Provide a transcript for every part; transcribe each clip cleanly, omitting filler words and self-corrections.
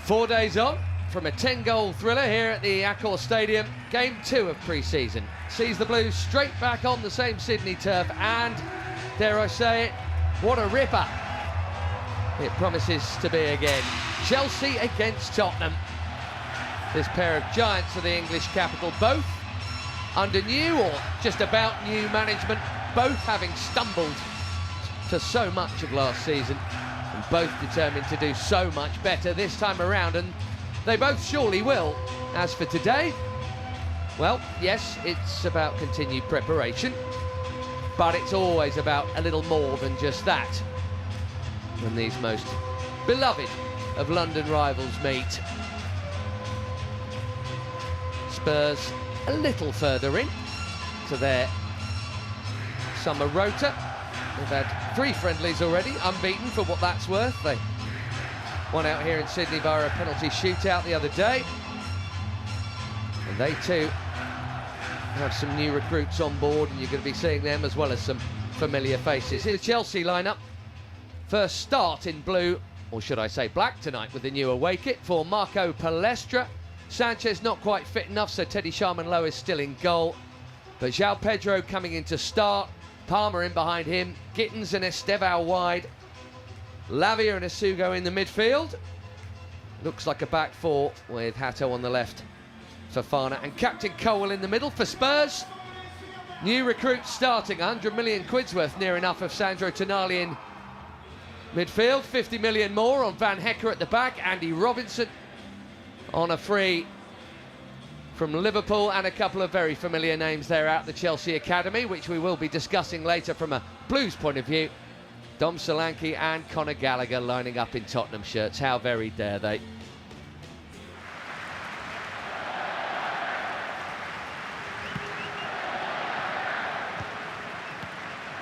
4 days on from a 10-goal thriller here at the Accor Stadium. Game 2 of pre-season sees the Blues straight back on the same Sydney turf, and dare I say it, what a ripper it promises to be again. Chelsea against Tottenham. This pair of giants of the English capital, both under new or just about new management, both having stumbled to so much of last season, and both determined to do so much better this time around, and they both surely will. As for today, well, yes, it's about continued preparation, but it's always about a little more than just that when these most beloved of London rivals meet. Spurs a little further in to their summer rota. They've had 3 friendlies already, unbeaten for what that's worth. They won out here in Sydney via a penalty shootout the other day. And they too have some new recruits on board, and you're going to be seeing them as well as some familiar faces. Here's the Chelsea lineup. First start in blue, or should I say black tonight, with the new away kit for Marco Palestra. Sanchez not quite fit enough, so Teddy Sharman-Lowe is still in goal. But João Pedro coming in to start. Palmer in behind him. Gittins and Estevao wide. Lavia and Asugo in the midfield. Looks like a back 4 with Hato on the left, Fofana and Captain Cole in the middle for Spurs. New recruits starting, 100 million quid's worth near enough of Sandro Tonali in midfield. 50 million more on Van Hecker at the back. Andy Robinson on a free from Liverpool, and a couple of very familiar names there out the Chelsea Academy, which we will be discussing later from a Blues point of view. Dom Solanke and Conor Gallagher lining up in Tottenham shirts. How very dare they?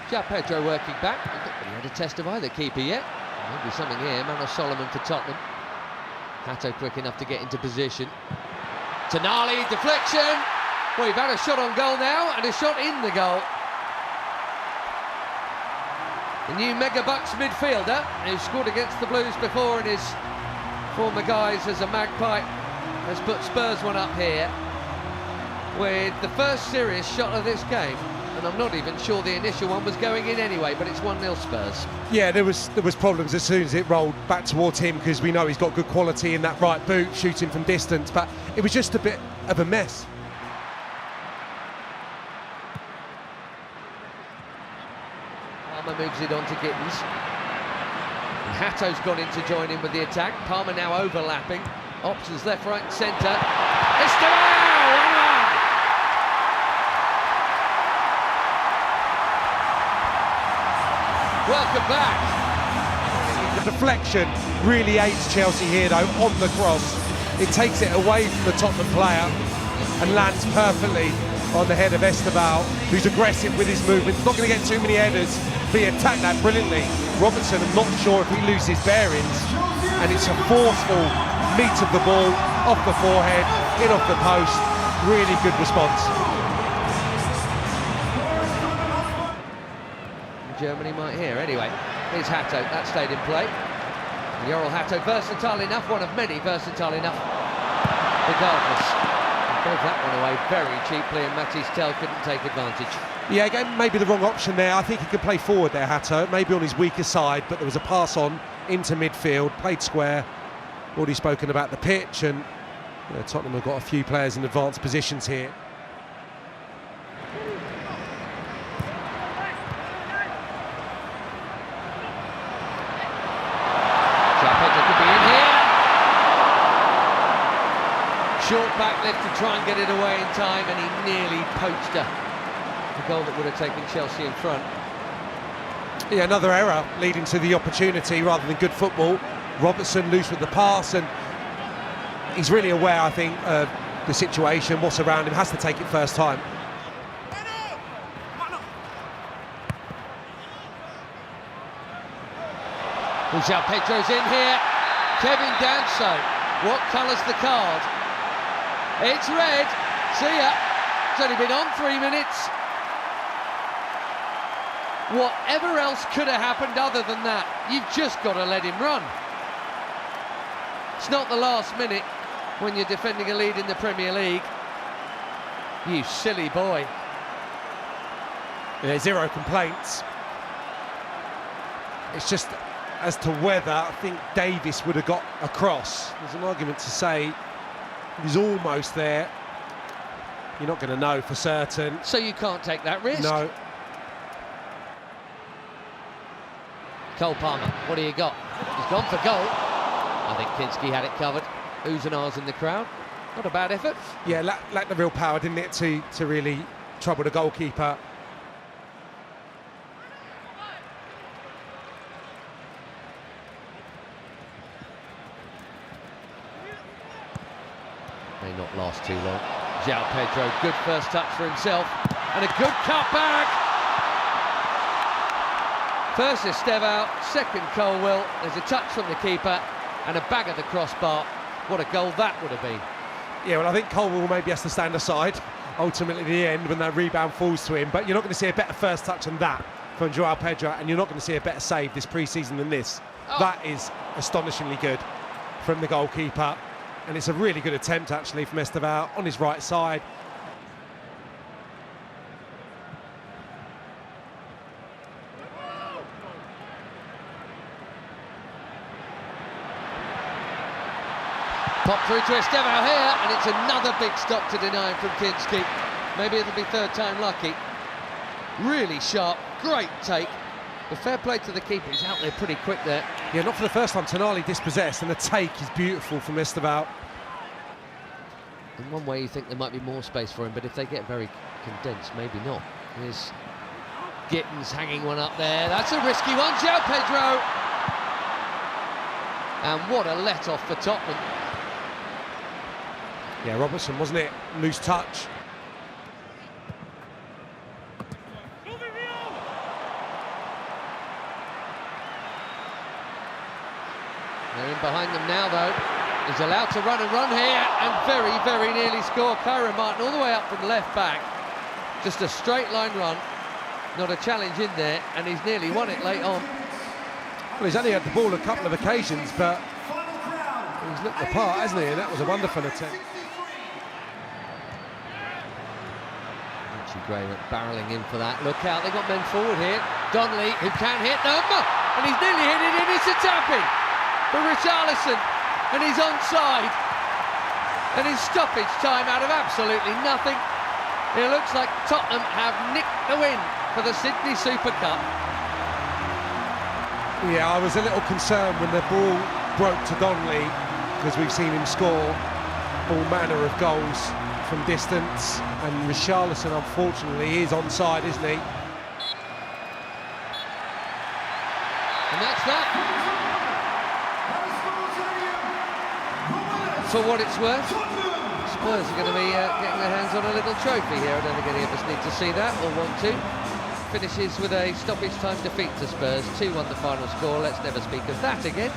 João Pedro working back. I don't think he had a test of either keeper yet. Maybe something here. Manor Solomon for Tottenham. Hato quick enough to get into position. Tonali, deflection. Well, we've had a shot on goal now, and a shot in the goal. The new Megabucks midfielder, who scored against the Blues before in his former guise as a Magpie, has put Spurs one up here with the first serious shot of this game. And I'm not even sure the initial one was going in anyway, but it's 1-0 Spurs. Yeah, there was problems as soon as it rolled back towards him, because we know he's got good quality in that right boot, shooting from distance, but it was just a bit of a mess. Palmer moves it on to Gittins. And Hato's gone in to join in with the attack. Palmer now overlapping. Options left, right and centre. Estevao! Welcome back. The deflection really aids Chelsea here though, on the cross. It takes it away from the Tottenham player and lands perfectly on the head of Estevao, who's aggressive with his movement. He's not going to get too many headers, but he attacked that brilliantly. Robinson, I'm not sure if he loses bearings, and it's a forceful meet of the ball, off the forehead, in off the post. Really good response. Germany might hear. Anyway, here's Hato. That stayed in play. Yoral Hato, versatile enough, one of many versatile enough, regardless. He gave that one away very cheaply, and Matisse Tell couldn't take advantage. Yeah, again, maybe the wrong option there. I think he could play forward there, Hato, maybe on his weaker side, but there was a pass on into midfield, played square. Already spoken about the pitch, and Tottenham have got a few players in advanced positions here. Short back lift to try and get it away in time, and he nearly poached a goal that would have taken Chelsea in front. Yeah, another error leading to the opportunity rather than good football. Robertson loose with the pass, and he's really aware, I think, of the situation, what's around him, has to take it first time. João Pedro's in here. Kevin Danso, what colour's the card? It's red. See ya. It's only been on 3 minutes. Whatever else could have happened other than that, you've just got to let him run. It's not the last minute when you're defending a lead in the Premier League. You silly boy. Yeah, 0 complaints. It's just as to whether I think Davis would have got across. There's an argument to say he's almost there. You're not going to know for certain. So you can't take that risk? No. Cole Palmer, what do you got? He's gone for goal. I think Kinski had it covered. Oohs and ahs in the crowd. Not a bad effort. Yeah, lacked the real power, didn't it, to really trouble the goalkeeper. May not last too long. João Pedro, good first touch for himself, and a good cut back. First Estevao, second Colwell. There's a touch from the keeper and a bag of the crossbar. What a goal that would have been. Yeah, well, I think Colwell maybe has to stand aside ultimately at the end when that rebound falls to him, but you're not going to see a better first touch than that from João Pedro, and you're not going to see a better save this pre-season than this. Oh. That is astonishingly good from the goalkeeper, and it's a really good attempt actually from Estevao on his right side. Pop through to Estevao here, and it's another big stop to deny him from Kinski. Maybe it'll be third time lucky. Really sharp, great take. But fair play to the keeper, he's out there pretty quick there. Yeah, not for the first time, Tonali dispossessed, and the take is beautiful from Estevao. In one way you think there might be more space for him, but if they get very condensed, maybe not. Here's Gittins hanging one up there. That's a risky one, João Pedro. And what a let-off for Tottenham. Yeah, Robertson, wasn't it? Loose touch. They're in behind them now, though. He's allowed to run here, and very, very nearly score. Kyron Martin all the way up from left back. Just a straight line run. Not a challenge in there, and he's nearly won it late on. Well, he's only had the ball a couple of occasions, but he's looked the part, hasn't he? And that was a wonderful attempt. Gray barrelling in for that. Look out, they've got men forward here. Donnelly, who can hit them, and he's nearly hit it in. It's a tapping for Richarlison, and he's onside. And in stoppage time out of absolutely nothing, it looks like Tottenham have nicked the win for the Sydney Super Cup. Yeah, I was a little concerned when the ball broke to Donnelly, because we've seen him score all manner of goals from distance, and Richarlison unfortunately is onside, isn't he? And that's that. For what it's worth, Spurs are going to be getting their hands on a little trophy here. I don't think any of us need to see that or want to. Finishes with a stoppage time defeat to Spurs, 2-1 the final score. Let's never speak of that again.